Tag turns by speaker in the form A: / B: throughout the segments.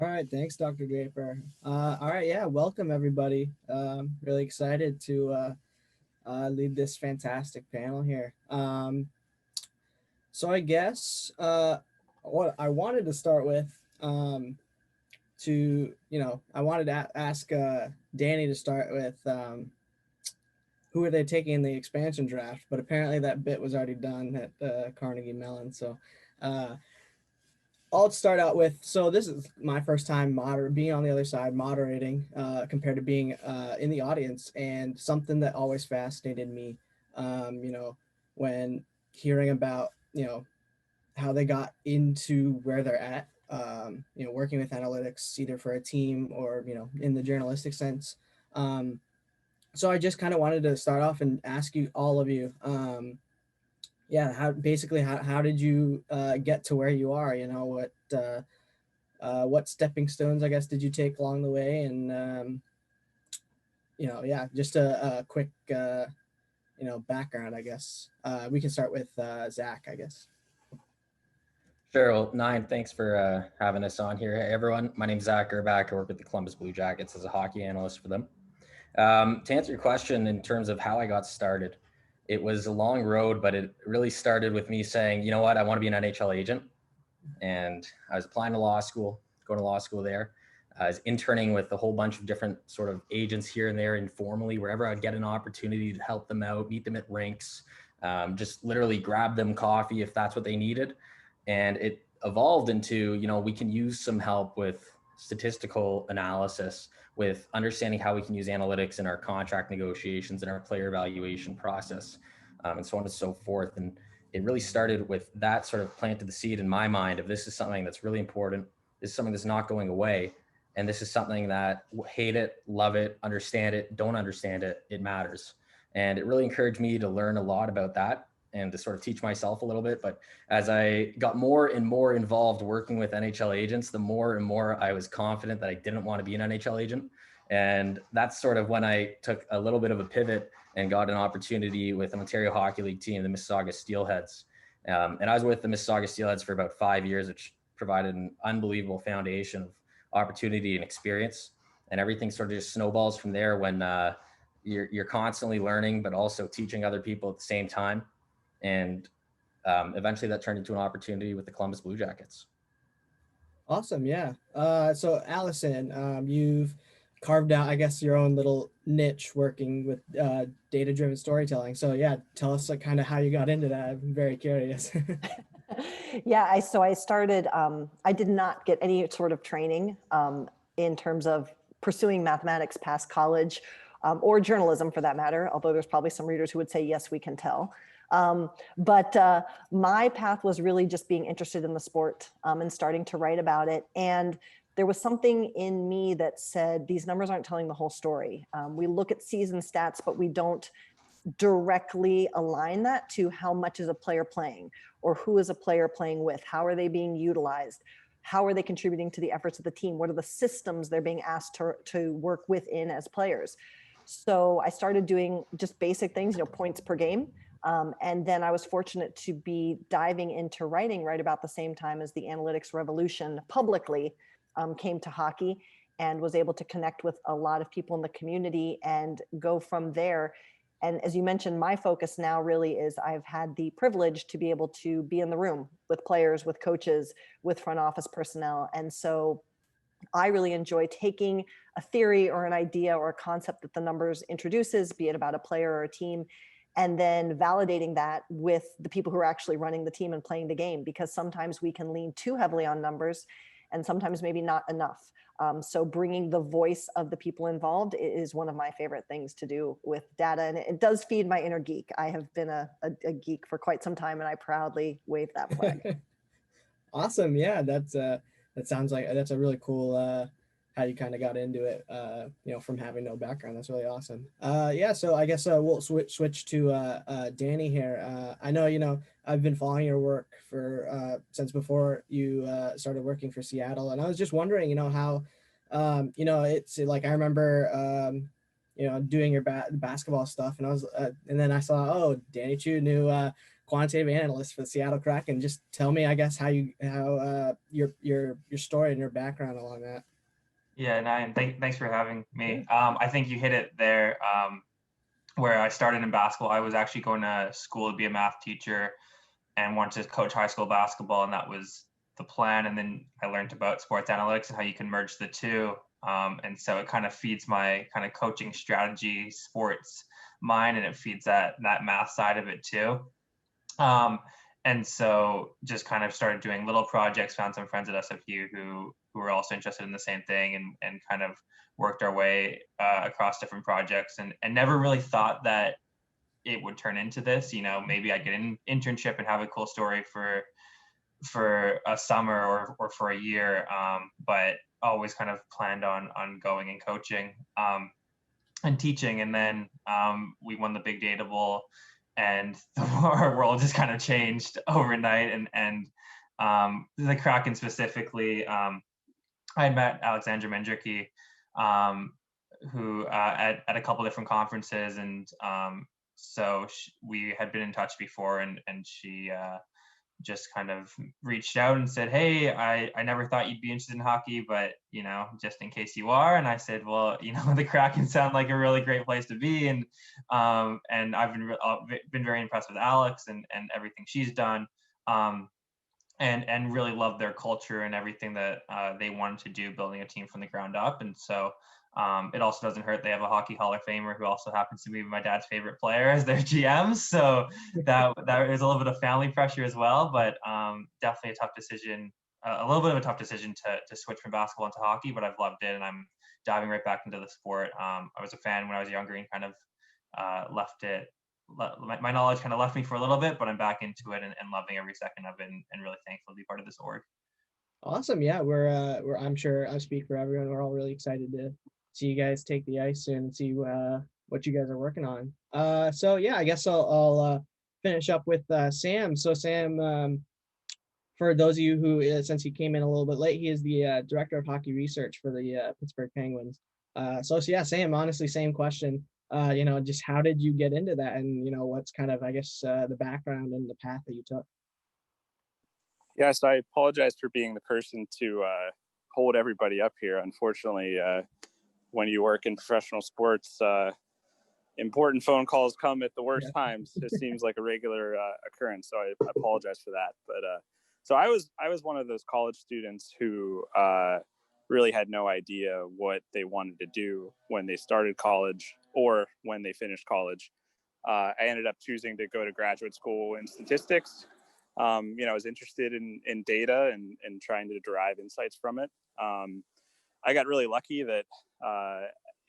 A: All right, thanks, Dr. Draper. All right, yeah, welcome everybody. Really excited to lead this fantastic panel here. So I guess what I wanted to start with, I wanted to ask Danny to start with who are they taking in the expansion draft, but apparently that bit was already done at Carnegie Mellon. So uh, I'll start out with, so this is my first time being on the other side moderating compared to being in the audience, and something that always fascinated me, you know, when hearing about, how they got into where they're at, working with analytics either for a team or, in the journalistic sense. Um, so I just kind of wanted to start off and ask you, all of you, yeah, how did you get to where you are? What stepping stones, I guess, did you take along the way? And yeah, just a quick background, I guess. We can start with Zach, I guess.
B: Sure. Well, Nine, thanks for having us on here. Hey, everyone. My name's Zach Gerbach. I work with the Columbus Blue Jackets as a hockey analyst for them. To answer your question in terms of how I got started, it was a long road, but it really started with me saying, you know what, I want to be an NHL agent. And I was applying to law school, going to law school there. I was interning with a whole bunch of different sort of agents here and there informally, wherever I'd get an opportunity to help them out, meet them at rinks, just literally grab them coffee if that's what they needed. And it evolved into, we can use some help with statistical analysis, with understanding how we can use analytics in our contract negotiations and our player evaluation process, and so on and so forth. And it really started with that sort of planted the seed in my mind of this is something that's really important. This is something that's not going away. And this is something that hate it, love it, understand it, don't understand it, it matters. And it really encouraged me to learn a lot about that and to sort of teach myself a little bit. But as I got more and more involved working with NHL agents, the more and more I was confident that I didn't want to be an NHL agent. And that's sort of when I took a little bit of a pivot and got an opportunity with an Ontario Hockey League team, the Mississauga Steelheads. And I was with the Mississauga Steelheads for about 5 years, which provided an unbelievable foundation of opportunity and experience. And everything sort of just snowballs from there when you're constantly learning, but also teaching other people at the same time. And eventually that turned into an opportunity with the Columbus Blue Jackets.
A: Awesome, yeah. So Allison, you've carved out, I guess, your own little niche working with data-driven storytelling. So yeah, tell us like kind of how you got into that. I'm very curious.
C: Yeah, I started, I did not get any sort of training in terms of pursuing mathematics past college, or journalism for that matter, although there's probably some readers who would say, yes, we can tell. But my path was really just being interested in the sport and starting to write about it. And there was something in me that said, these numbers aren't telling the whole story. We look at season stats, but we don't directly align that to how much is a player playing, or who is a player playing with, how are they being utilized, how are they contributing to the efforts of the team, what are the systems they're being asked to work within as players. So I started doing just basic things, points per game. And then I was fortunate to be diving into writing right about the same time as the analytics revolution publicly came to hockey, and was able to connect with a lot of people in the community and go from there. And as you mentioned, my focus now really is I've had the privilege to be able to be in the room with players, with coaches, with front office personnel. And so I really enjoy taking a theory or an idea or a concept that the numbers introduces, be it about a player or a team, and then validating that with the people who are actually running the team and playing the game, because sometimes we can lean too heavily on numbers and sometimes maybe not enough. So bringing the voice of the people involved is one of my favorite things to do with data. And it does feed my inner geek. I have been a geek for quite some time, and I proudly wave that flag.
A: Awesome. Yeah, that sounds like that's a really cool how you kind of got into it. From having no background. That's really awesome. Yeah. So I guess we'll switch to Danny here. I know I've been following your work for since before you started working for Seattle, and I was just wondering, how it's like I remember. Doing your basketball stuff, and I was, and then I saw, oh, Danny Chu knew quantitative analyst for the Seattle Kraken. Just tell me, I guess, how your story and your background along that.
D: Yeah, and thanks for having me. I think you hit it there. Where I started in basketball, I was actually going to school to be a math teacher and wanted to coach high school basketball, and that was the plan. And then I learned about sports analytics and how you can merge the two. And so it kind of feeds my kind of coaching strategy, sports mind, and it feeds that math side of it too. And so just kind of started doing little projects, found some friends at SFU who were also interested in the same thing, and kind of worked our way across different projects, and never really thought that it would turn into this. You know, maybe I'd get an internship and have a cool story for a summer or for a year, but always kind of planned on going and coaching and teaching. And then we won the Big Data Bowl, and our world just kind of changed overnight. And the Kraken specifically, I had met Alexandra Mendricki, who at a couple different conferences, and so we had been in touch before, and she just kind of reached out and said, "Hey, I never thought you'd be interested in hockey, but you know, just in case you are." And I said, "Well, you know, the Kraken sound like a really great place to be," and I've been very impressed with Alex and everything she's done, and really loved their culture and everything that they wanted to do, building a team from the ground up. And so it also doesn't hurt they have a Hockey Hall of Famer who also happens to be my dad's favorite player as their GM. So that is a little bit of family pressure as well, but definitely a tough decision, a little bit of a tough decision to switch from basketball into hockey, but I've loved it, and I'm diving right back into the sport. I was a fan when I was younger and kind of left it. My knowledge kind of left me for a little bit, but I'm back into it and loving every second of it, and really thankful to be part of this org.
A: Awesome. Yeah, we're I'm sure I speak for everyone. We're all really excited to see you guys take the ice soon and see what you guys are working on. So yeah, I guess I'll finish up with Sam. So Sam, for those of you who, since he came in a little bit late, he is the director of hockey research for the Pittsburgh Penguins. So yeah, Sam, honestly, same question. You know, just how did you get into that, and you know, what's kind of, I guess, the background and the path that you took?
E: Yes, I apologize for being the person to hold everybody up here. Unfortunately, when you work in professional sports, important phone calls come at the worst times. It seems like a regular occurrence, so I apologize for that. But so I was one of those college students who really had no idea what they wanted to do when they started college or when they finished college. I ended up choosing to go to graduate school in statistics. You know, I was interested in data and trying to derive insights from it. I got really lucky that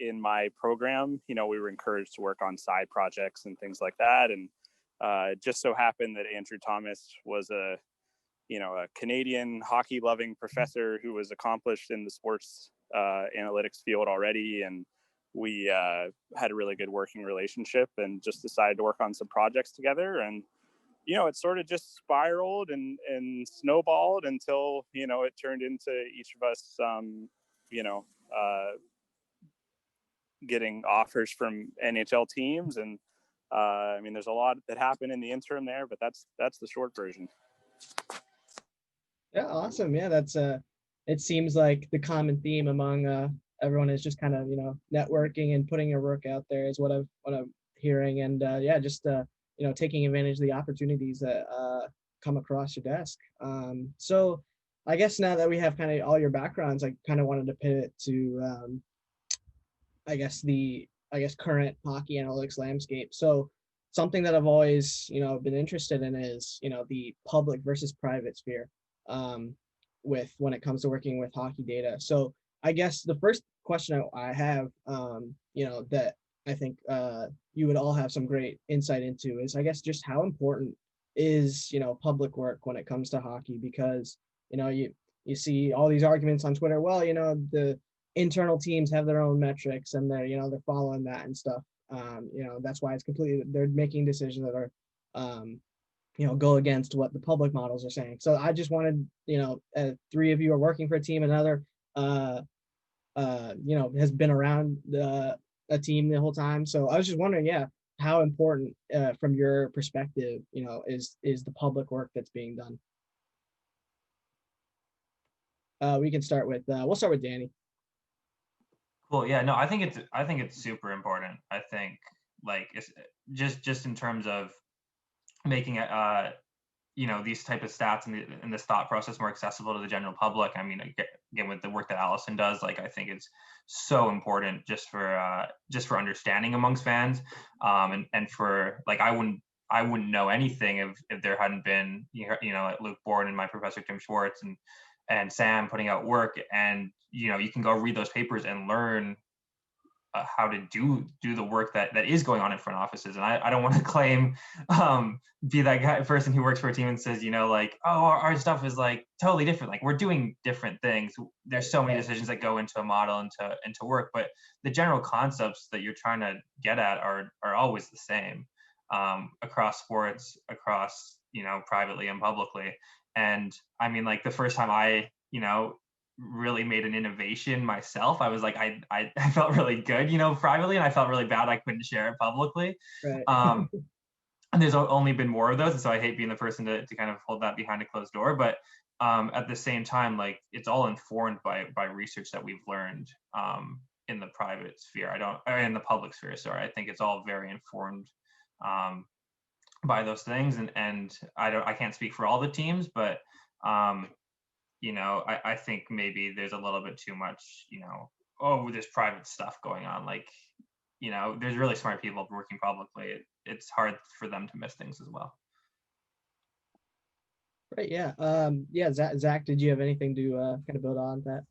E: in my program, you know, we were encouraged to work on side projects and things like that. And it just so happened that Andrew Thomas was a Canadian hockey loving professor who was accomplished in the sports analytics field already. And we had a really good working relationship and just decided to work on some projects together. And you know, it sort of just spiraled and snowballed until, you know, it turned into each of us, getting offers from NHL teams. And I mean, there's a lot that happened in the interim there, but that's the short version.
A: Yeah, awesome. Yeah, that's it seems like the common theme among everyone is just kind of, you know, networking and putting your work out there is what I'm hearing. And yeah, just you know, taking advantage of the opportunities that come across your desk. So I guess now that we have kind of all your backgrounds, I kind of wanted to pivot to, I guess current hockey analytics landscape. So something that I've always, you know, been interested in is, you know, the public versus private sphere with when it comes to working with hockey data. So I guess the first question I have, you know, that I think you would all have some great insight into is, I guess, just how important is, you know, public work when it comes to hockey? Because, you know, you see all these arguments on Twitter. Well, you know, the internal teams have their own metrics and they're following that and stuff. You know, that's why they're making decisions that are, you know, go against what the public models are saying. So I just wanted, you know, three of you are working for a team, another, you know, has been around a team the whole time. So I was just wondering, yeah, how important, from your perspective, is the public work that's being done? We can start with we'll start with Danny.
D: Cool. Yeah, no, I think it's super important. I think like it's just in terms of making it these type of stats and this thought process more accessible to the general public. I mean, again, with the work that Allison does, like I think it's so important just for understanding amongst fans, and for like I wouldn't know anything if there hadn't been like Luke Bourne and my professor Tim Schwartz and Sam putting out work, and you can go read those papers and learn how to do the work that is going on in front offices. And I don't want to claim be that person who works for a team and says like, oh, our stuff is like totally different, like we're doing different things. There's so many decisions that go into a model, into work, but the general concepts that you're trying to get at are always the same, across sports, across privately and publicly. And I mean, like the first time I really made an innovation myself, I was like, I felt really good privately, and I felt really bad I couldn't share it publicly.
A: Right.
D: And there's only been more of those, and so I hate being the person to kind of hold that behind a closed door, but at the same time, like it's all informed by research that we've learned in the private sphere. In the public sphere, sorry. I think it's all very informed by those things, and I can't speak for all the teams, but I think maybe there's a little bit too much, oh, there's private stuff going on. Like, there's really smart people working publicly. It's hard for them to miss things as well.
A: Right. Yeah. Yeah. Zach, did you have anything to kind of build on that?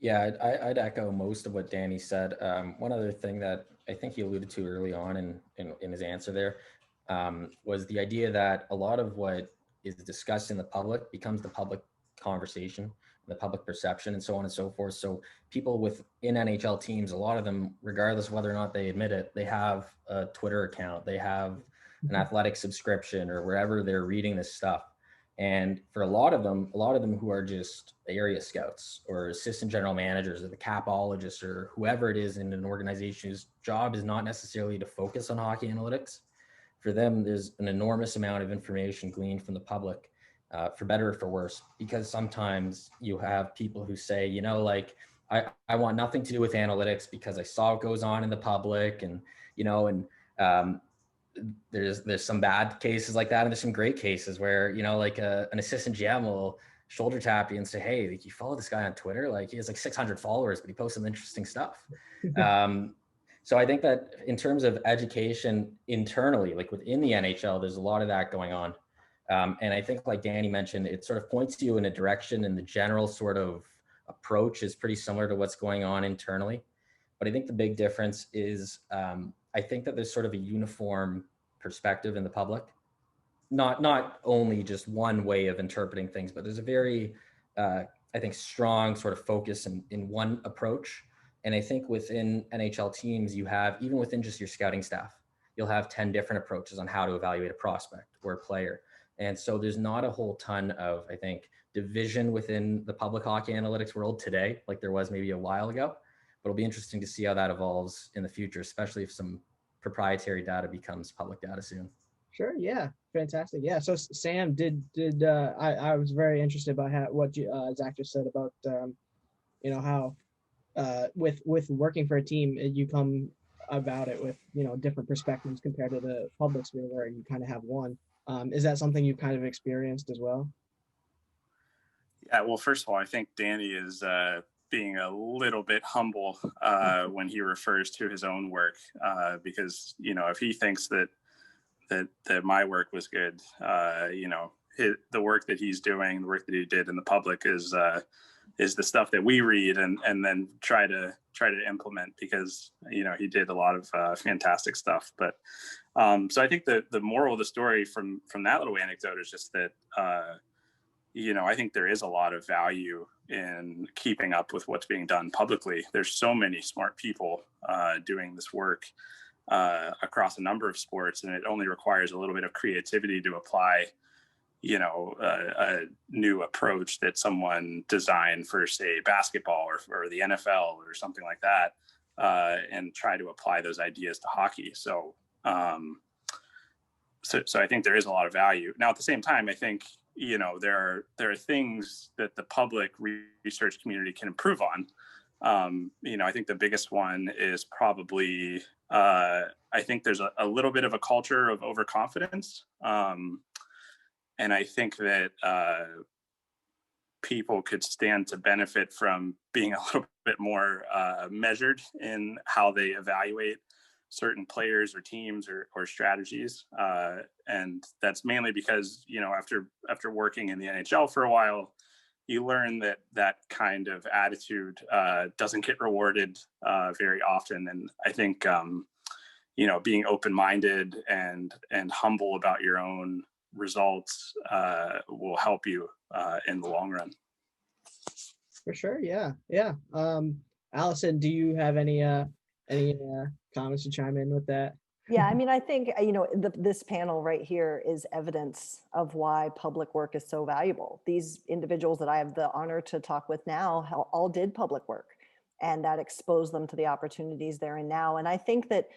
B: Yeah, I'd echo most of what Danny said. One other thing that I think he alluded to early on in his answer there was the idea that a lot of what is discussed in the public becomes the public conversation, the public perception, and so on and so forth. So people within NHL teams, a lot of them, regardless of whether or not they admit it, they have a Twitter account, they have an athletic subscription, or wherever they're reading this stuff. And for a lot of them who are just area scouts or assistant general managers or the capologists or whoever it is in an organization whose job is not necessarily to focus on hockey analytics, for them, there's an enormous amount of information gleaned from the public, for better or for worse, because sometimes you have people who say, like, I want nothing to do with analytics because I saw what goes on in the public, and, there's some bad cases like that. And there's some great cases where, like an assistant GM will shoulder tap you and say, hey, like, you follow this guy on Twitter? Like he has like 600 followers, but he posts some interesting stuff. So I think that in terms of education internally, like within the NHL, there's a lot of that going on. And I think, like Danny mentioned, it sort of points you in a direction, and the general sort of approach is pretty similar to what's going on internally. But I think the big difference is, I think that there's sort of a uniform perspective in the public, not only just one way of interpreting things, but there's a very, I think, strong sort of focus in one approach. And I think within NHL teams, you have, even within just your scouting staff, you'll have 10 different approaches on how to evaluate a prospect or a player. And so there's not a whole ton of, I think, division within the public hockey analytics world today, like there was maybe a while ago. But it'll be interesting to see how that evolves in the future, especially if some proprietary data becomes public data soon.
A: Sure. Yeah. Fantastic. Yeah. So Sam, I was very interested by what Zach just said about, how with working for a team, you come about it with, different perspectives compared to the public sphere where you kind of have one. Is that something you've kind of experienced as well?
E: Yeah, well, first of all, I think Danny is being a little bit humble when he refers to his own work, because if he thinks that my work was good, the work that he's doing, the work that he did in the public is the stuff that we read and then try to implement, because he did a lot of fantastic stuff. But so I think the moral of the story from that little anecdote is just that I think there is a lot of value in keeping up with what's being done publicly. There's so many smart people doing this work across a number of sports, and it only requires a little bit of creativity to apply a new approach that someone designed for, say, basketball or the NFL or something like that, and try to apply those ideas to hockey. So So I think there is a lot of value. Now, at the same time, I think, there are things that the public research community can improve on. I think the biggest one is probably, I think there's a little bit of a culture of overconfidence. And I think that people could stand to benefit from being a little bit more measured in how they evaluate certain players or teams or strategies. And that's mainly because, after working in the NHL for a while, you learn that kind of attitude doesn't get rewarded very often. And I think, being open-minded and humble about your own results will help you in the long run.
A: For sure. Yeah. Yeah. Allison, do you have any comments to chime in with that?
C: Yeah, I mean, I think, this panel right here is evidence of why public work is so valuable. These individuals that I have the honor to talk with now all did public work, and that exposed them to the opportunities there and now. And I think that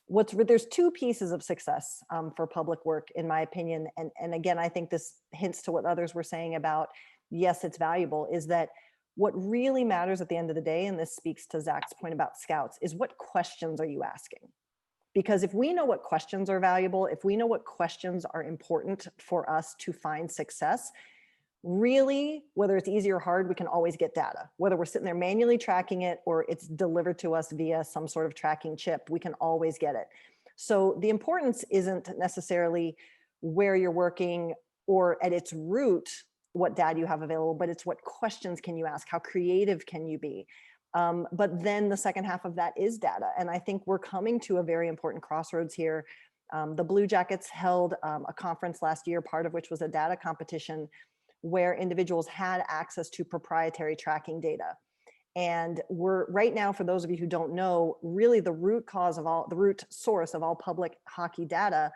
C: there's two pieces of success for public work, in my opinion. And again, I think this hints to what others were saying about, yes, it's valuable, is that what really matters at the end of the day, and this speaks to Zach's point about scouts, is what questions are you asking? Because if we know what questions are valuable, if we know what questions are important for us to find success, really, whether it's easy or hard, we can always get data. Whether we're sitting there manually tracking it or it's delivered to us via some sort of tracking chip, we can always get it. So the importance isn't necessarily where you're working or at its root, what data you have available, but it's what questions can you ask? How creative can you be? But then the second half of that is data. And I think we're coming to a very important crossroads here. The Blue Jackets held a conference last year, part of which was a data competition where individuals had access to proprietary tracking data. And we're right now, for those of you who don't know, really the root source of all public hockey data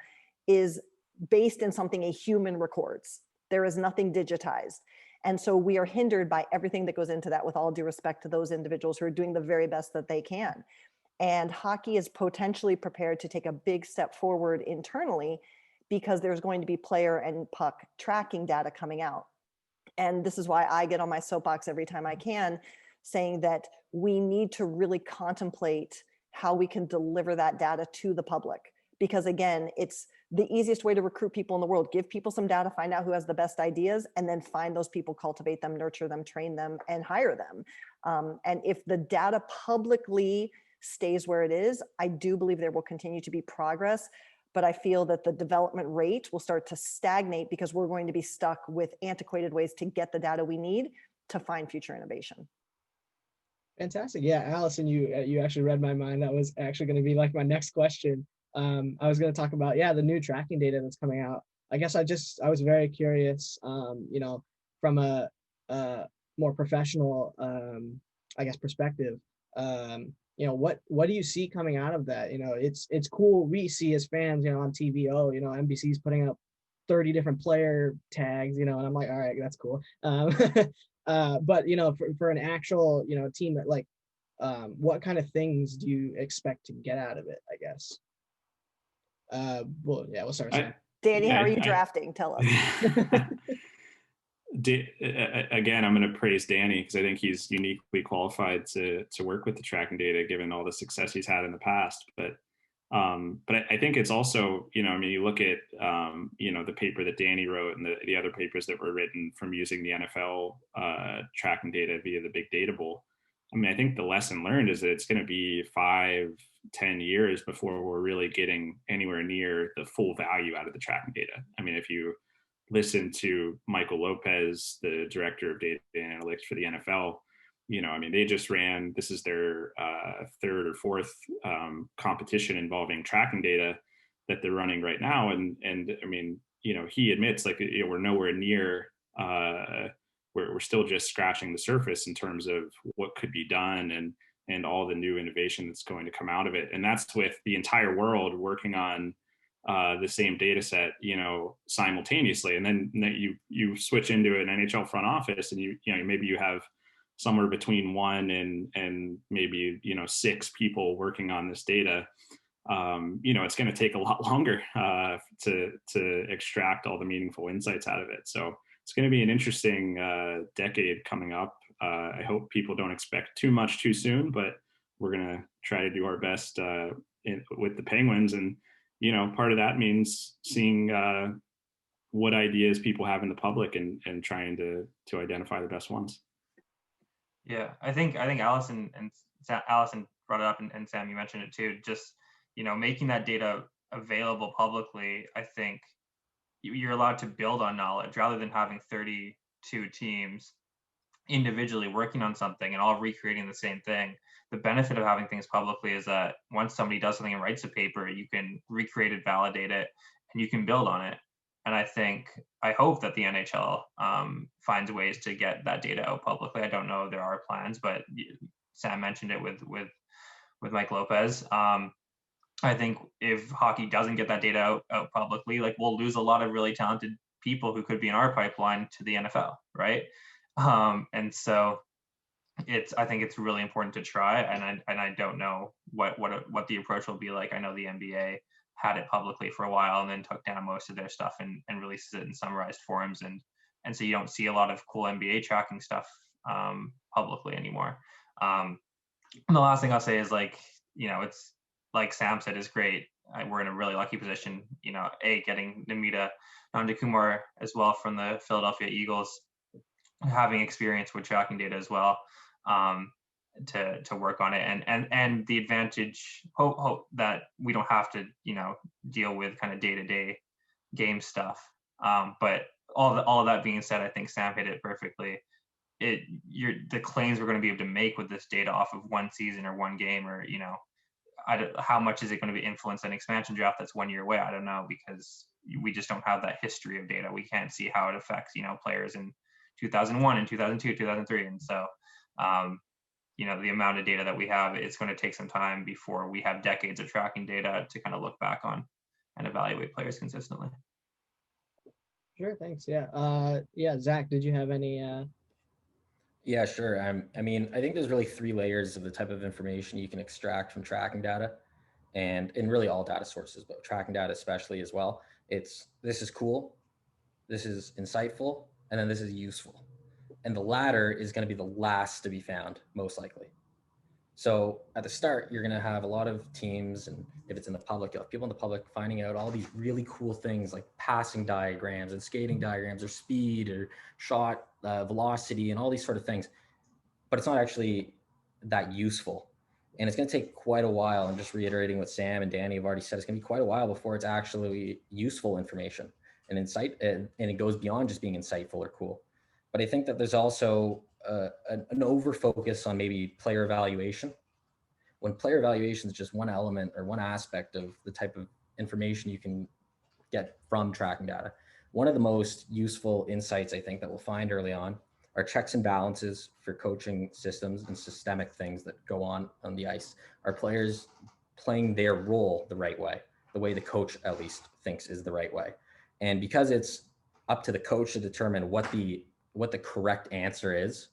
C: is based in something a human records. There is nothing digitized. And so we are hindered by everything that goes into that, with all due respect to those individuals who are doing the very best that they can. And hockey is potentially prepared to take a big step forward internally because there's going to be player and puck tracking data coming out. And this is why I get on my soapbox every time I can, saying that we need to really contemplate how we can deliver that data to the public. Because again, it's the easiest way to recruit people in the world. Give people some data, find out who has the best ideas, and then find those people, cultivate them, nurture them, train them, and hire them. And if the data publicly stays where it is, I do believe there will continue to be progress. But I feel that the development rate will start to stagnate because we're going to be stuck with antiquated ways to get the data we need to find future innovation.
A: Fantastic. Yeah, Allison, you actually read my mind. That was actually going to be like my next question. I was going to talk about, the new tracking data that's coming out. I guess I was very curious, from a more professional, perspective. What do you see coming out of that? It's cool. We see as fans, on TV, NBC's putting up 30 different player tags, and I'm like, all right, that's cool. But for an actual, team that what kind of things do you expect to get out of it, I guess? We'll start.
C: Danny, how are you drafting? Tell us.
F: Again, I'm going to praise Danny because I think he's uniquely qualified to work with the tracking data, given all the success he's had in the past. But I think it's also, you look at, the paper that Danny wrote and the other papers that were written from using the NFL tracking data via the Big Data Bowl. I think the lesson learned is that it's going to be 5-10 years before we're really getting anywhere near the full value out of the tracking data. If you listen to Michael Lopez, the director of data analytics for the NFL, they just ran, this is their third or fourth competition involving tracking data that they're running right now. And he admits we're nowhere near, we're still just scratching the surface in terms of what could be done and all the new innovation that's going to come out of it. And that's with the entire world working on the same data set, simultaneously. And then you switch into an NHL front office and maybe you have somewhere between 1 and maybe 6 people working on this data. it's going to take a lot longer to extract all the meaningful insights out of it. So it's going to be an interesting decade coming up. I hope people don't expect too much too soon, but we're going to try to do our best with the Penguins. And, part of that means seeing what ideas people have in the public and trying to identify the best ones.
D: Yeah, I think Allison Allison brought it up, and Sam, you mentioned it too. Just making that data available publicly, I think you're allowed to build on knowledge rather than having 32 teams individually working on something and all recreating the same thing. The benefit of having things publicly is that once somebody does something and writes a paper, you can recreate it, validate it, and you can build on it. And I hope that the NHL finds ways to get that data out publicly. I don't know if there are plans, but Sam mentioned it with Mike Lopez. I think if hockey doesn't get that data out publicly, like, we'll lose a lot of really talented people who could be in our pipeline to the NFL, right? And so I think it's really important to try, and I don't know what the approach will be like. I know the NBA had it publicly for a while and then took down most of their stuff and releases it in summarized forms, and so you don't see a lot of cool NBA tracking stuff publicly anymore. And the last thing I'll say is, it's like Sam said, is great. We're in a really lucky position, getting Namita Nandakumar as well from the Philadelphia Eagles, having experience with tracking data as well, to work on it, and the advantage, hope that we don't have to deal with kind of day-to-day game stuff. But all of that being said, I think Sam hit it perfectly. The claims we're going to be able to make with this data off of one season or one game, or how much is it going to be influenced an expansion draft that's 1 year away? I don't know, because we just don't have that history of data. We can't see how it affects players in 2001 and 2002, 2003, and so the amount of data that we have, it's going to take some time before we have decades of tracking data to kind of look back on and evaluate players consistently.
A: Sure, thanks. Yeah, Zach, did you have any?
B: Yeah, sure. I think there's really 3 layers of the type of information you can extract from tracking data, and in really all data sources, but tracking data especially as well. This is cool, this is insightful, and then this is useful. And the latter is going to be the last to be found, most likely. So at the start, you're going to have a lot of teams, and if it's in the public, you'll have people in the public finding out all these really cool things like passing diagrams and skating diagrams, or speed or shot velocity and all these sort of things. But it's not actually that useful. And it's going to take quite a while. And just reiterating what Sam and Danny have already said, it's going to be quite a while before it's actually useful information and insight. And it goes beyond just being insightful or cool. But I think that there's also an over focus on maybe player evaluation, when player evaluation is just one element or one aspect of the type of information you can get from tracking data. One of the most useful insights I think that we'll find early on are checks and balances for coaching systems and systemic things that go on the ice. Are players playing their role the right way, the way the coach at least thinks is the right way? And because it's up to the coach to determine what the correct answer is,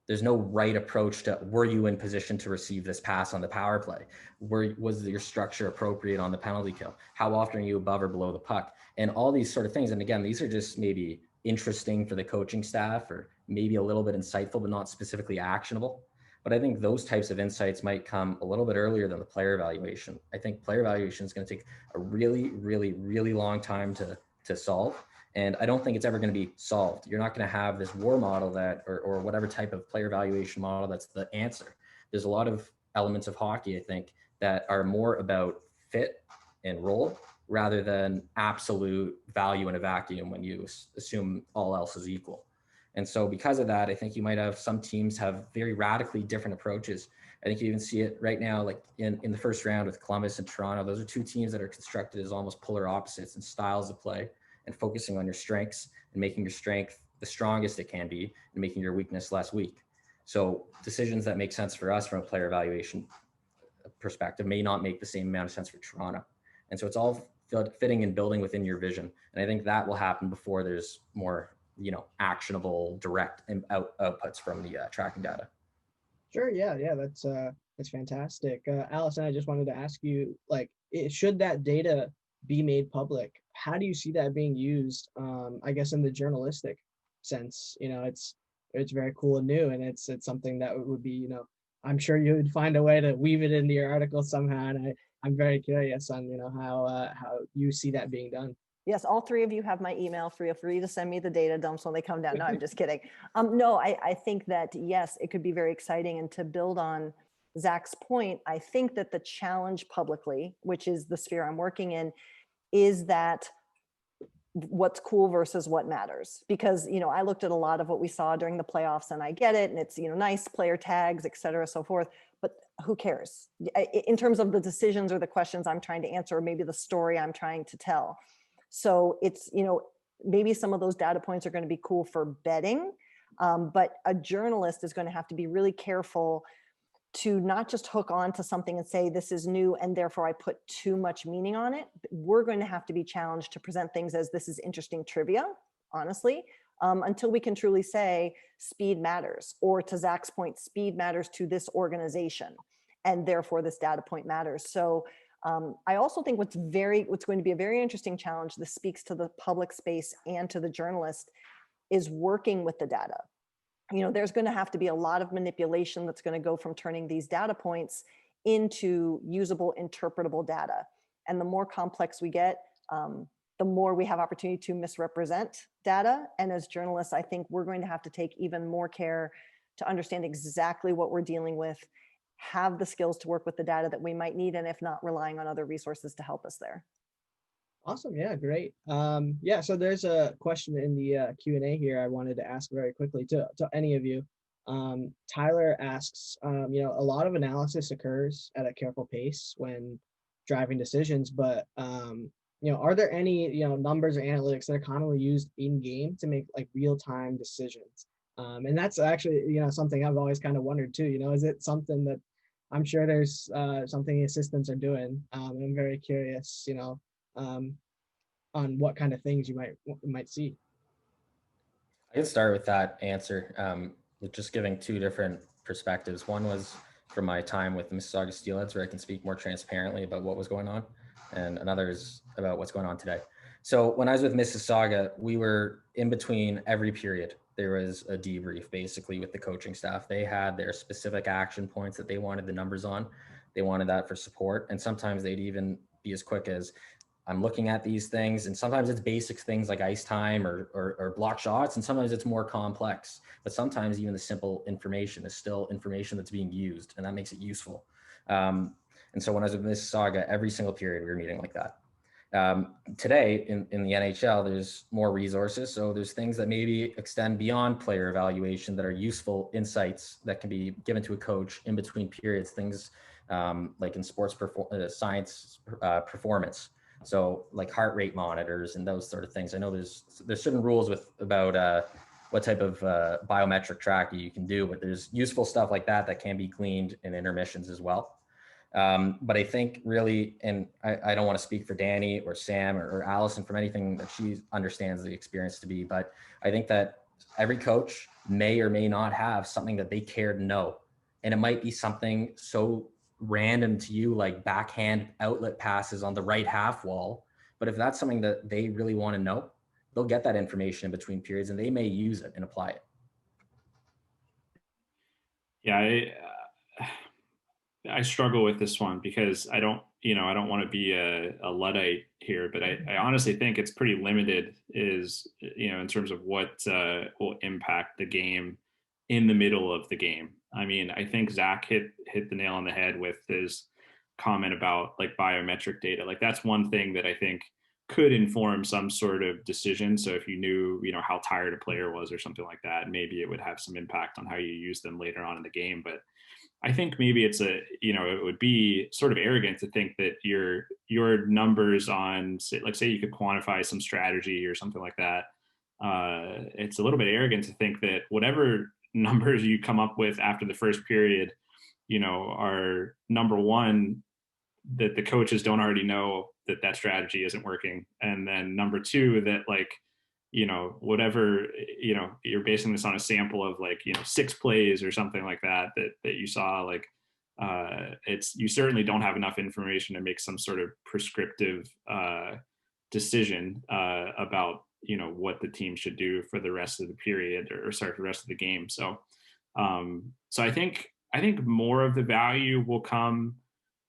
B: there's no right approach to, were you in position to receive this pass on the power play? Was your structure appropriate on the penalty kill? How often are you above or below the puck? And all these sort of things. And again, these are just maybe interesting for the coaching staff, or maybe a little bit insightful, but not specifically actionable. But I think those types of insights might come a little bit earlier than the player evaluation. I think player evaluation is going to take a really, really, really long time to solve. And I don't think it's ever going to be solved. You're not going to have this WAR model or whatever type of player evaluation model that's the answer. There's a lot of elements of hockey, I think, that are more about fit and role rather than absolute value in a vacuum when you assume all else is equal. And so because of that, I think you might have some teams have very radically different approaches. I think you even see it right now, like in the first round with Columbus and Toronto. Those are 2 teams that are constructed as almost polar opposites in styles of play, and focusing on your strengths and making your strength the strongest it can be and making your weakness less weak. So decisions that make sense for us from a player evaluation perspective may not make the same amount of sense for Toronto. And so it's all fitting and building within your vision. And I think that will happen before there's more, actionable direct outputs from the tracking data.
A: Sure. Yeah. That's That's fantastic. Allison, I just wanted to ask you, like, should that data be made public? How do you see that being used? I guess in the journalistic sense, it's very cool and new, and it's something that would be, I'm sure you would find a way to weave it into your article somehow. And I'm very curious on, how you see that being done.
C: Yes, all three of you have my email. Feel free to send me the data dumps when they come down. No, I'm just kidding. No, I think that, yes, it could be very exciting. And to build on Zach's point, I think that the challenge publicly, which is the sphere I'm working in, is that what's cool versus what matters. Because, I looked at a lot of what we saw during the playoffs, and I get it. And it's, nice player tags, et cetera, so forth. But who cares in terms of the decisions or the questions I'm trying to answer, or maybe the story I'm trying to tell. So it's, maybe some of those data points are going to be cool for betting, but a journalist is going to have to be really careful to not just hook on to something and say, this is new, and therefore I put too much meaning on it. We're going to have to be challenged to present things as this is interesting trivia, honestly, until we can truly say speed matters, or to Zach's point, speed matters to this organization, and therefore this data point matters. So I also think what's going to be a very interesting challenge, this speaks to the public space and to the journalist, is working with the data. There's going to have to be a lot of manipulation that's going to go from turning these data points into usable, interpretable data. And the more complex we get, the more we have opportunity to misrepresent data. And as journalists, I think we're going to have to take even more care to understand exactly what we're dealing with, have the skills to work with the data that we might need, and if not, relying on other resources to help us there.
A: Awesome. Yeah, great. So there's a question in the Q&A here I wanted to ask very quickly to any of you. Tyler asks, a lot of analysis occurs at a careful pace when driving decisions, but are there any numbers or analytics that are commonly used in game to make like real-time decisions? And that's actually something I've always kind of wondered too. Is it something that I'm sure there's something assistants are doing? I'm very curious, on what kind of things you might see.
B: I can start with that answer, with just giving two different perspectives. One was from my time with the Mississauga Steelheads, where I can speak more transparently about what was going on, and another is about what's going on today. So when I was with Mississauga, we were in between every period. There was a debrief basically with the coaching staff. They had their specific action points that they wanted the numbers on. They wanted that for support. And sometimes they'd even be as quick as, I'm looking at these things, and sometimes it's basic things like ice time or block shots, and sometimes it's more complex. But sometimes even the simple information is still information that's being used, and that makes it useful. And so when I was with Mississauga, every single period we were meeting like that. Today in the NHL, there's more resources. So there's things that maybe extend beyond player evaluation that are useful insights that can be given to a coach in between periods, things like in sports science performance. So like heart rate monitors and those sort of things. I know there's certain rules about what type of biometric tracking you can do, but there's useful stuff like that can be gleaned in intermissions as well. But I think really, and I don't want to speak for Danny or Sam or Allison from anything that she understands the experience to be, but I think that every coach may or may not have something that they care to know. And it might be something so random to you, like backhand outlet passes on the right half wall. But if that's something that they really want to know, they'll get that information in between periods and they may use it and apply it.
F: Yeah, I struggle with this one because I don't want to be a Luddite here, but I honestly think it's pretty limited in terms of what will impact the game in the middle of the game. I mean, I think Zach hit the nail on the head with his comment about like biometric data. Like that's one thing that I think could inform some sort of decision. So if you knew, how tired a player was or something like that, maybe it would have some impact on how you use them later on in the game. But I think maybe it would be sort of arrogant to think that your numbers on, say you could quantify some strategy or something like that. It's a little bit arrogant to think that whatever numbers you come up with after the first period, are number one, that the coaches don't already know that strategy isn't working. And then number two, that whatever, you're basing this on a sample of 6 plays or something like that you saw, like you certainly don't have enough information to make some sort of prescriptive decision about what the team should do for the rest of the period, or sorry, for the rest of the game. So I think more of the value will come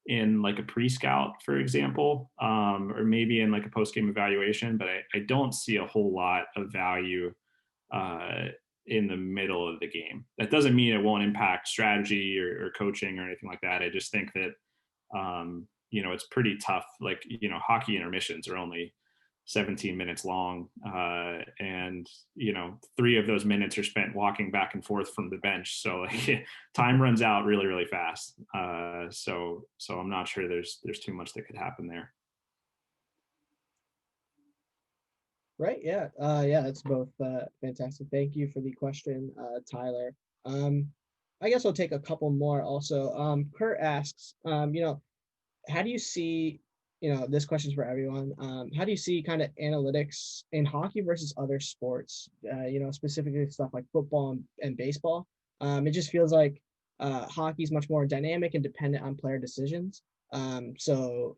F: in like a pre-scout, for example, or maybe in like a post-game evaluation, but I don't see a whole lot of value in the middle of the game. That doesn't mean it won't impact strategy or coaching or anything like that. I just think that, it's pretty tough. Like, hockey intermissions are only 17 minutes long. And 3 of those minutes are spent walking back and forth from the bench. So like, time runs out really, really fast. So I'm not sure there's too much that could happen there.
A: Right. Yeah. Yeah, that's both fantastic. Thank you for the question, Tyler. I guess I'll take a couple more also. Kurt asks, how do you see, this question's for everyone. How do you see kind of analytics in hockey versus other sports, specifically stuff like football and baseball? It just feels like hockey is much more dynamic and dependent on player decisions. So,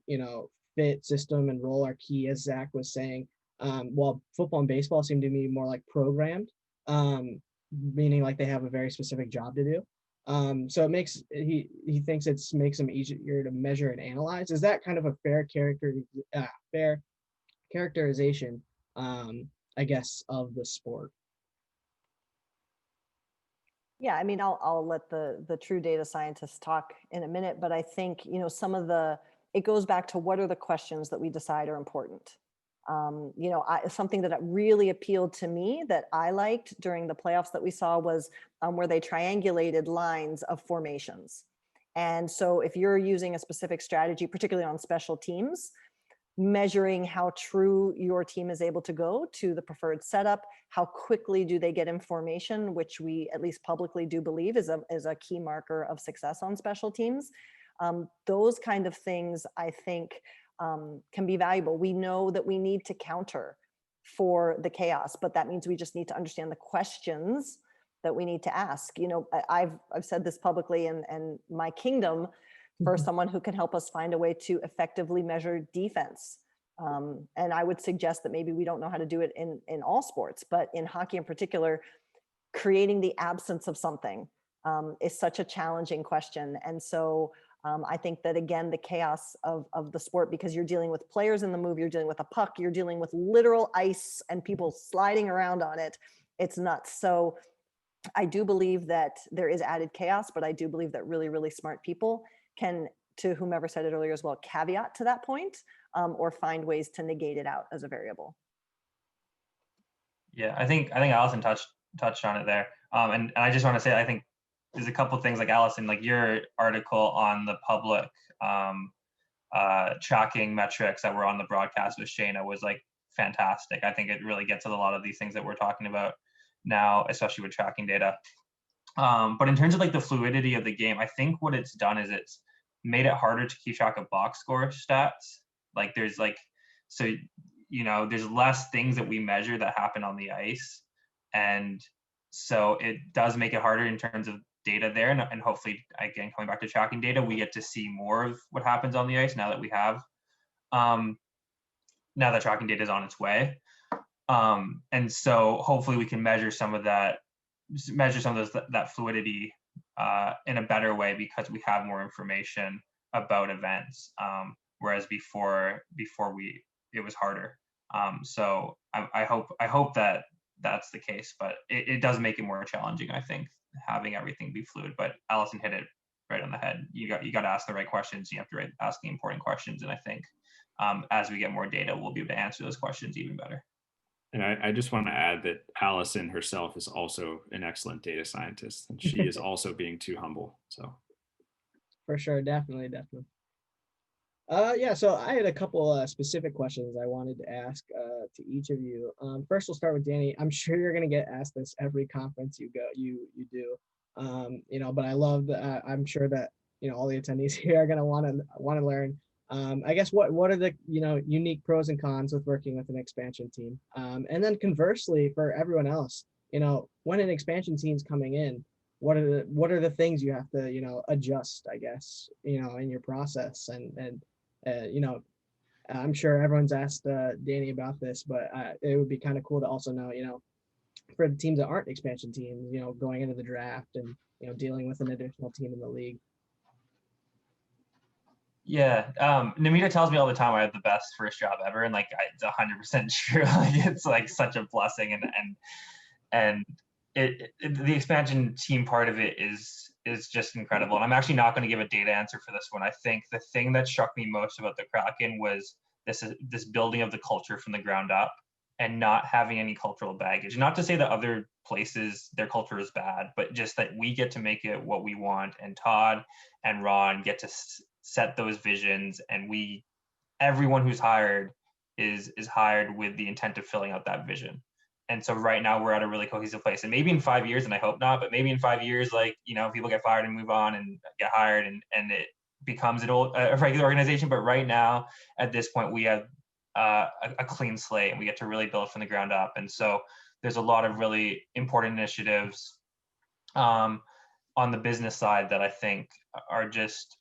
A: fit, system, and role are key, as Zach was saying. While football and baseball seem to be more like programmed, meaning like they have a very specific job to do. So it makes, he thinks makes them easier to measure and analyze. Is that kind of a fair characterization, I guess, of the sport?
C: Yeah, I mean, I'll let the true data scientists talk in a minute, but I think, it goes back to what are the questions that we decide are important. Something that really appealed to me that I liked during the playoffs that we saw was where they triangulated lines of formations. And so if you're using a specific strategy, particularly on special teams, measuring how true your team is able to go to the preferred setup, how quickly do they get in formation, which we at least publicly do believe is a key marker of success on special teams. Those kind of things, I think, can be valuable. We know that we need to counter for the chaos, but that means we just need to understand the questions that we need to ask. I've said this publicly, and my kingdom for someone who can help us find a way to effectively measure defense. And I would suggest that maybe we don't know how to do it in all sports, but in hockey in particular, creating the absence of something is such a challenging question. And so I think that, again, the chaos of the sport, because you're dealing with players in the move, you're dealing with a puck, you're dealing with literal ice and people sliding around on it. It's nuts. So I do believe that there is added chaos, but I do believe that really, really smart people can, to whomever said it earlier as well, caveat to that point, or find ways to negate it out as a variable.
D: Yeah, I think Allison touched on it there. And I just want to say, I think there's a couple of things, like Allison, like your article on the public tracking metrics that were on the broadcast with Shayna was like fantastic. I think it really gets at a lot of these things that we're talking about now, especially with tracking data. But in terms of like the fluidity of the game, I think what it's done is it's made it harder to keep track of box score stats. Like there's less things that we measure that happen on the ice. And so it does make it harder in terms of data there. And hopefully, again, coming back to tracking data, we get to see more of what happens on the ice now that we have, now that tracking data is on its way. And so hopefully we can measure some of that fluidity in a better way, because we have more information about events. Whereas before it was harder. So I hope that that's the case, but it does make it more challenging, I think, having everything be fluid. But Allison hit it right on the head. You got to ask the right questions. You have to ask the important questions. And I think as we get more data, we'll be able to answer those questions even better.
F: And I just want to add that Allison herself is also an excellent data scientist, and she is also being too humble. So
A: For sure, definitely. Yeah, so I had a couple specific questions I wanted to ask to each of you. First, we'll start with Danny. I'm sure you're going to get asked this every conference you do. But I love that. I'm sure that all the attendees here are going to want to learn. I guess what are the unique pros and cons with working with an expansion team, and then conversely for everyone else, when an expansion team's coming in, what are the things you have to, adjust, I guess, in your process, and I'm sure everyone's asked Danny about this, but it would be kind of cool to also know, for the teams that aren't expansion teams, going into the draft and, dealing with an additional team in the league.
D: Yeah, Namita tells me all the time I have the best first job ever, and like it's 100% true. Like it's like such a blessing, and the expansion team part of it is just incredible. And I'm actually not going to give a data answer for this one. I think the thing that struck me most about the Kraken was this building of the culture from the ground up, and not having any cultural baggage. Not to say that other places their culture is bad, but just that we get to make it what we want, and Todd and Ron get to set those visions, and everyone who's hired is hired with the intent of filling out that vision. And so right now we're at a really cohesive place, and maybe in 5 years, and I hope not, but maybe in 5 years, like, people get fired and move on and get hired, and it becomes a regular organization. But right now, at this point, we have a clean slate, and we get to really build from the ground up. And so there's a lot of really important initiatives on the business side that I think are just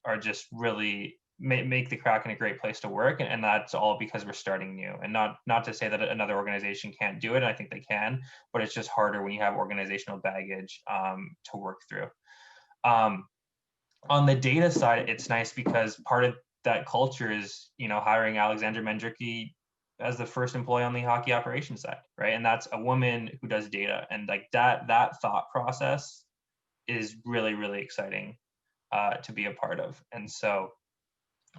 D: really make the Kraken a great place to work, and that's all because we're starting new. And not to say that another organization can't do it, I think they can, but it's just harder when you have organizational baggage to work through. On the data side, it's nice because part of that culture is, hiring Alexandra Mendricki as the first employee on the hockey operations side, right? And that's a woman who does data, and like that thought process is really, really exciting to be a part of. And so,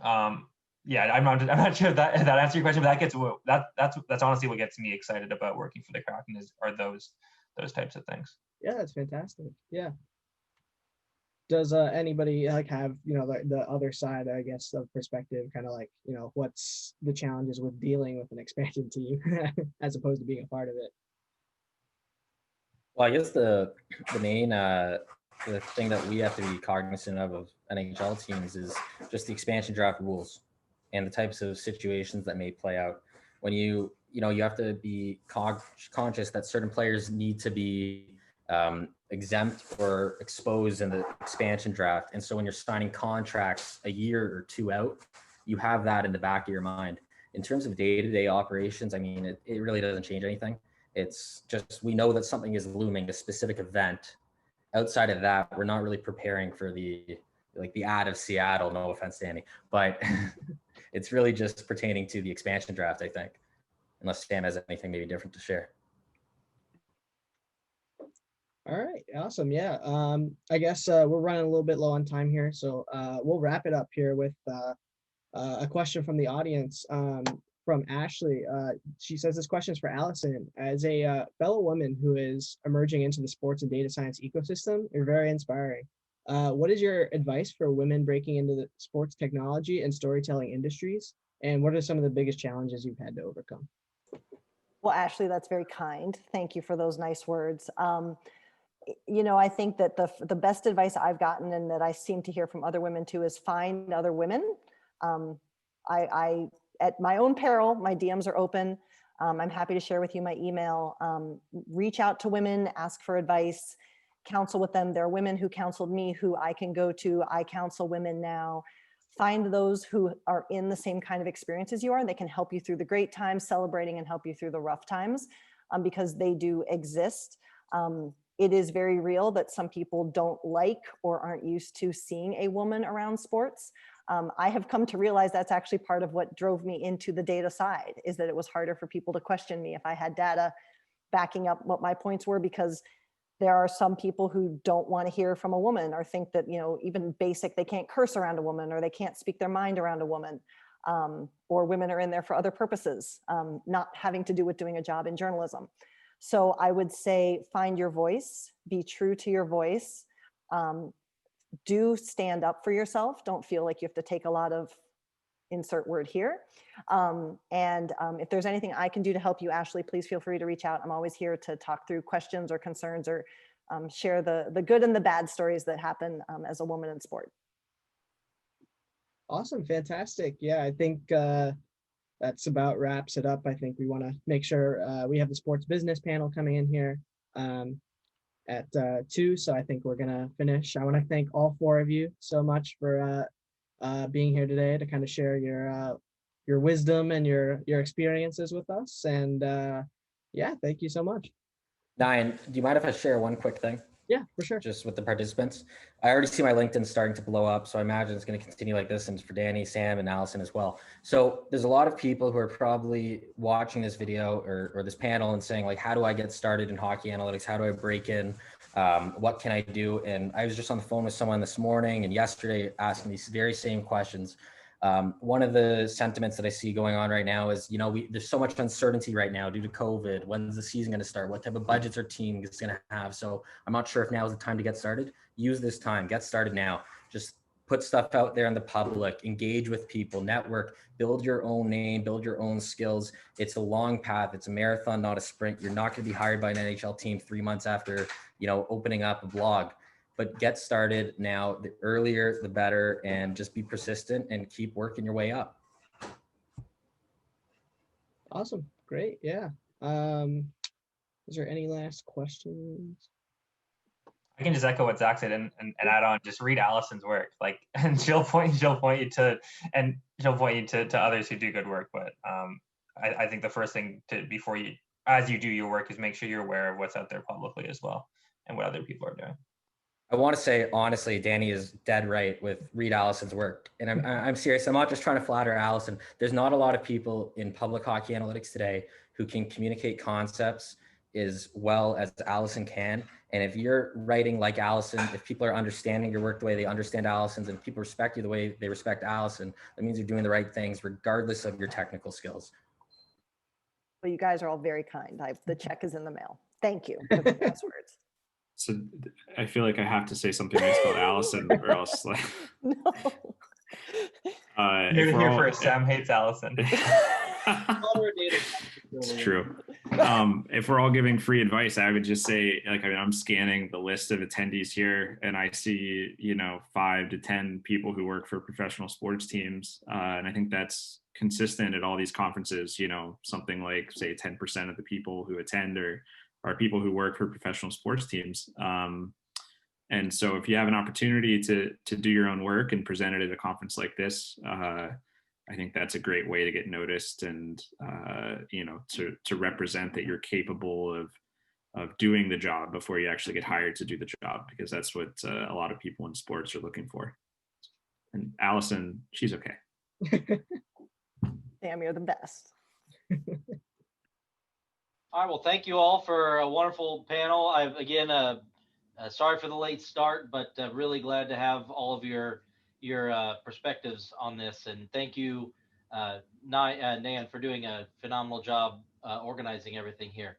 D: yeah, I'm not sure if that answers your question, but that's honestly what gets me excited about working for the Kraken are those types of things.
A: Yeah, that's fantastic. Yeah. Does anybody like have, the other side, I guess, of perspective, kind of like, what's the challenges with dealing with an expansion team as opposed to being a part of it?
B: Well, I guess the main the thing that we have to be cognizant of NHL teams is just the expansion draft rules and the types of situations that may play out. When you have to be conscious that certain players need to be exempt or exposed in the expansion draft. And so when you're signing contracts a year or two out, you have that in the back of your mind. In terms of day-to-day operations, I mean, it really doesn't change anything. It's just, we know that something is looming, a specific event. Outside of that, we're not really preparing for the ad of Seattle, no offense, Danny, but it's really just pertaining to the expansion draft, I think, unless Sam has anything maybe different to share.
A: All right, awesome. Yeah, I guess we're running a little bit low on time here, so we'll wrap it up here with a question from the audience from Ashley. She says this question is for Allison. As a fellow woman who is emerging into the sports and data science ecosystem, you're very inspiring. What is your advice for women breaking into the sports technology and storytelling industries? And what are some of the biggest challenges you've had to overcome?
C: Well, Ashley, that's very kind. Thank you for those nice words. I think that the best advice I've gotten, and that I seem to hear from other women too, is find other women. I at my own peril, my DMs are open. I'm happy to share with you my email. Reach out to women, ask for advice, counsel with them. There are women who counseled me who I can go to. I counsel women now. Find those who are in the same kind of experience as you are. They can help you through the great times, celebrating, and help you through the rough times, because they do exist. It is very real that some people don't like or aren't used to seeing a woman around sports. I have come to realize that's actually part of what drove me into the data side, is that it was harder for people to question me if I had data backing up what my points were, because there are some people who don't want to hear from a woman, or think that, even basic, they can't curse around a woman, or they can't speak their mind around a woman, or women are in there for other purposes, not having to do with doing a job in journalism. So I would say, find your voice, be true to your voice, do stand up for yourself. Don't feel like you have to take a lot of insert word here. If there's anything I can do to help you, Ashley, please feel free to reach out. I'm always here to talk through questions or concerns, or share the good and the bad stories that happen as a woman in sport.
A: Awesome, fantastic. Yeah, I think that's about wraps it up. I think we want to make sure we have the sports business panel coming in here. at 2. So I think we're gonna finish. I want to thank all 4 of you so much for being here today to kind of share your wisdom and your experiences with us. And yeah, thank you so much.
B: 9, do you mind if I share one quick thing?
A: Yeah, for sure.
B: Just with the participants. I already see my LinkedIn starting to blow up, so I imagine it's going to continue like this, and for Danny, Sam, and Allison as well. So there's a lot of people who are probably watching this video or this panel and saying like, how do I get started in hockey analytics? How do I break in? What can I do? And I was just on the phone with someone this morning and yesterday asking these very same questions. One of the sentiments that I see going on right now is, there's so much uncertainty right now due to COVID. When's the season going to start? What type of budgets our team is going to have? So I'm not sure if now is the time to get started. Use this time, get started now. Just put stuff out there in the public, engage with people, network, build your own name, build your own skills. It's a long path. It's a marathon, not a sprint. You're not going to be hired by an NHL team 3 months after, opening up a blog. But get started now. The earlier, the better, and just be persistent and keep working your way up.
A: Awesome. Great. Yeah. Is there any last questions?
D: I can just echo what Zach said and add on. Just read Allison's work, and she'll point you to others who do good work. But I think the first thing as you do your work is make sure you're aware of what's out there publicly as well and what other people are doing.
B: I want to say, honestly, Danny is dead right with read Allison's work. And I'm serious. I'm not just trying to flatter Allison. There's not a lot of people in public hockey analytics today who can communicate concepts as well as Allison can. And if you're writing like Allison, if people are understanding your work the way they understand Allison's, and people respect you the way they respect Allison, that means you're doing the right things regardless of your technical skills.
C: Well, you guys are all very kind. The check is in the mail. Thank you for the nice words.
F: So I feel like I have to say something nice about Allison, or else like.
C: No.
D: You're here first. Sam hates Allison.
F: It's true. If we're all giving free advice, I would just say, I'm scanning the list of attendees here, and I see, 5 to 10 people who work for professional sports teams, and I think that's consistent at all these conferences. Something like, say, 10% of the people who attend are people who work for professional sports teams. And so if you have an opportunity to do your own work and present it at a conference like this, I think that's a great way to get noticed and, to represent that you're capable of doing the job before you actually get hired to do the job, because that's what a lot of people in sports are looking for. And Allison, she's okay.
C: Sam, you're the best.
G: All right, well, thank you all for a wonderful panel. Sorry for the late start, but really glad to have all of your perspectives on this. And thank you, Nan, for doing a phenomenal job organizing everything here.